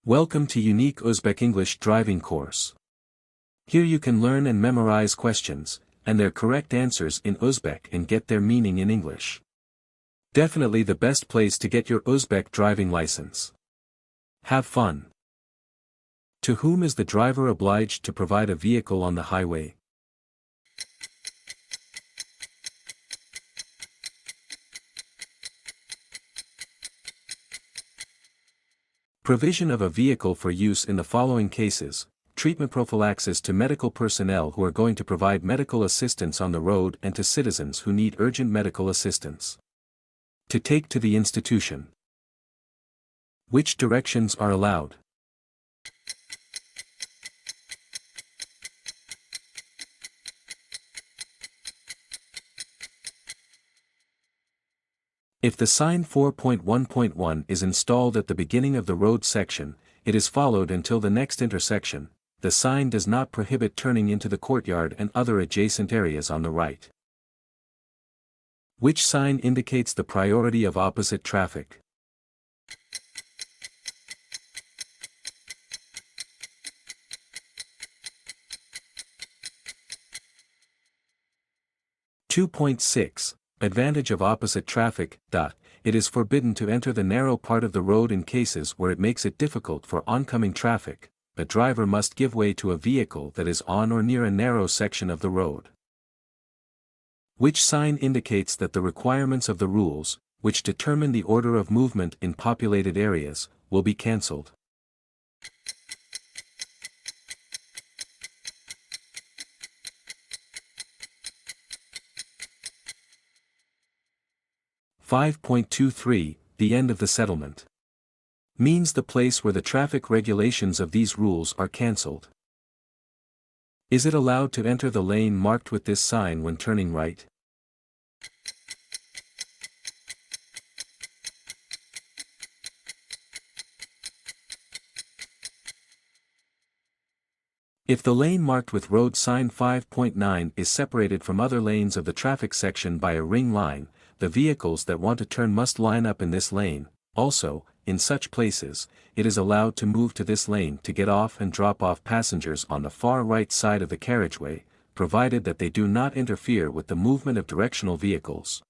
Welcome to Unique Uzbek English Driving Course. Here you can learn and memorize questions, and their correct answers in Uzbek and get their meaning in English. Definitely the best place to get your Uzbek driving license. Have fun. To whom is the driver obliged to provide a vehicle on the highway? Provision of a vehicle for use in the following cases: treatment prophylaxis to medical personnel who are going to provide medical assistance on the road and to citizens who need urgent medical assistance. To take to the institution. Which directions are allowed? If the sign 4.1.1 is installed at the beginning of the road section, it is followed until the next intersection. The sign does not prohibit turning into the courtyard and other adjacent areas on the right. Which sign indicates the priority of opposite traffic? (2.6) Advantage of opposite traffic. It is forbidden to enter the narrow part of the road in cases where it makes it difficult for oncoming traffic. The driver must give way to a vehicle that is on or near a narrow section of the road. Which sign indicates that the requirements of the rules, which determine the order of movement in populated areas, will be cancelled? (5.23) The end of the settlement. Means the place where the traffic regulations of these rules are cancelled. Is it allowed to enter the lane marked with this sign when turning right? If the lane marked with road sign 5.9 is separated from other lanes of the traffic section by a ring line, the vehicles that want to turn must line up in this lane. Also, in such places, it is allowed to move to this lane to get off and drop off passengers on the far right side of the carriageway, provided that they do not interfere with the movement of directional vehicles.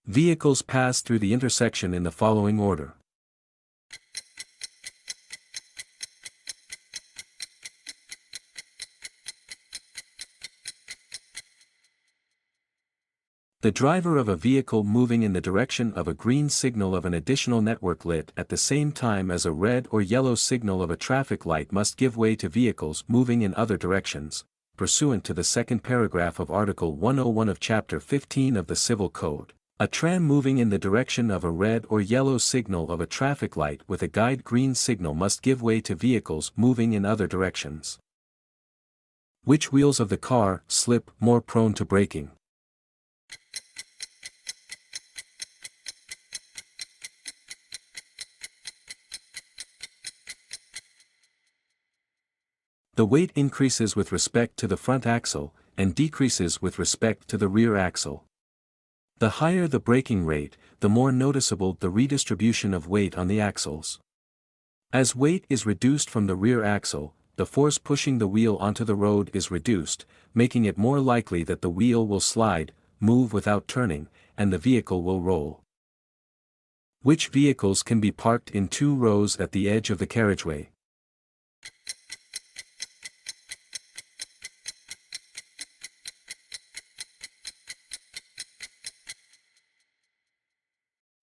Vehicles pass through the intersection in the following order. The driver of a vehicle moving in the direction of a green signal of an additional network lit at the same time as a red or yellow signal of a traffic light must give way to vehicles moving in other directions, pursuant to the second paragraph of Article 101 of Chapter 15 of the Civil Code. A tram moving in the direction of a red or yellow signal of a traffic light with a guide green signal must give way to vehicles moving in other directions. Which wheels of the car slip more prone to braking? The weight increases with respect to the front axle, and decreases with respect to the rear axle. The higher the braking rate, the more noticeable the redistribution of weight on the axles. As weight is reduced from the rear axle, the force pushing the wheel onto the road is reduced, making it more likely that the wheel will slide, move without turning, and the vehicle will roll. Which vehicles can be parked in two rows at the edge of the carriageway?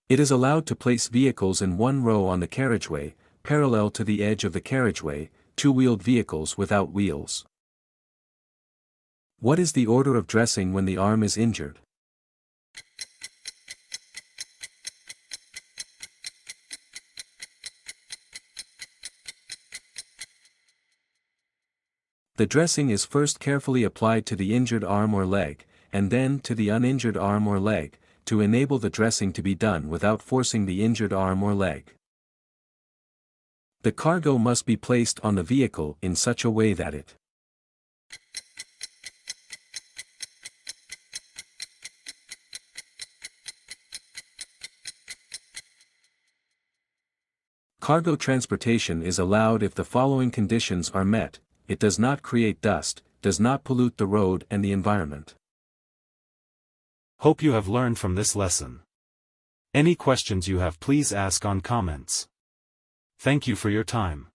It is allowed to place vehicles in one row on the carriageway, parallel to the edge of the carriageway, two-wheeled vehicles without wheels. What is the order of dressing when the arm is injured? The dressing is first carefully applied to the injured arm or leg, and then to the uninjured arm or leg, to enable the dressing to be done without forcing the injured arm or leg. The cargo must be placed on the vehicle in such a way that it Cargo transportation is allowed if the following conditions are met: it does not create dust, does not pollute the road and the environment. Hope you have learned from this lesson. Any questions you have, please ask on comments. Thank you for your time.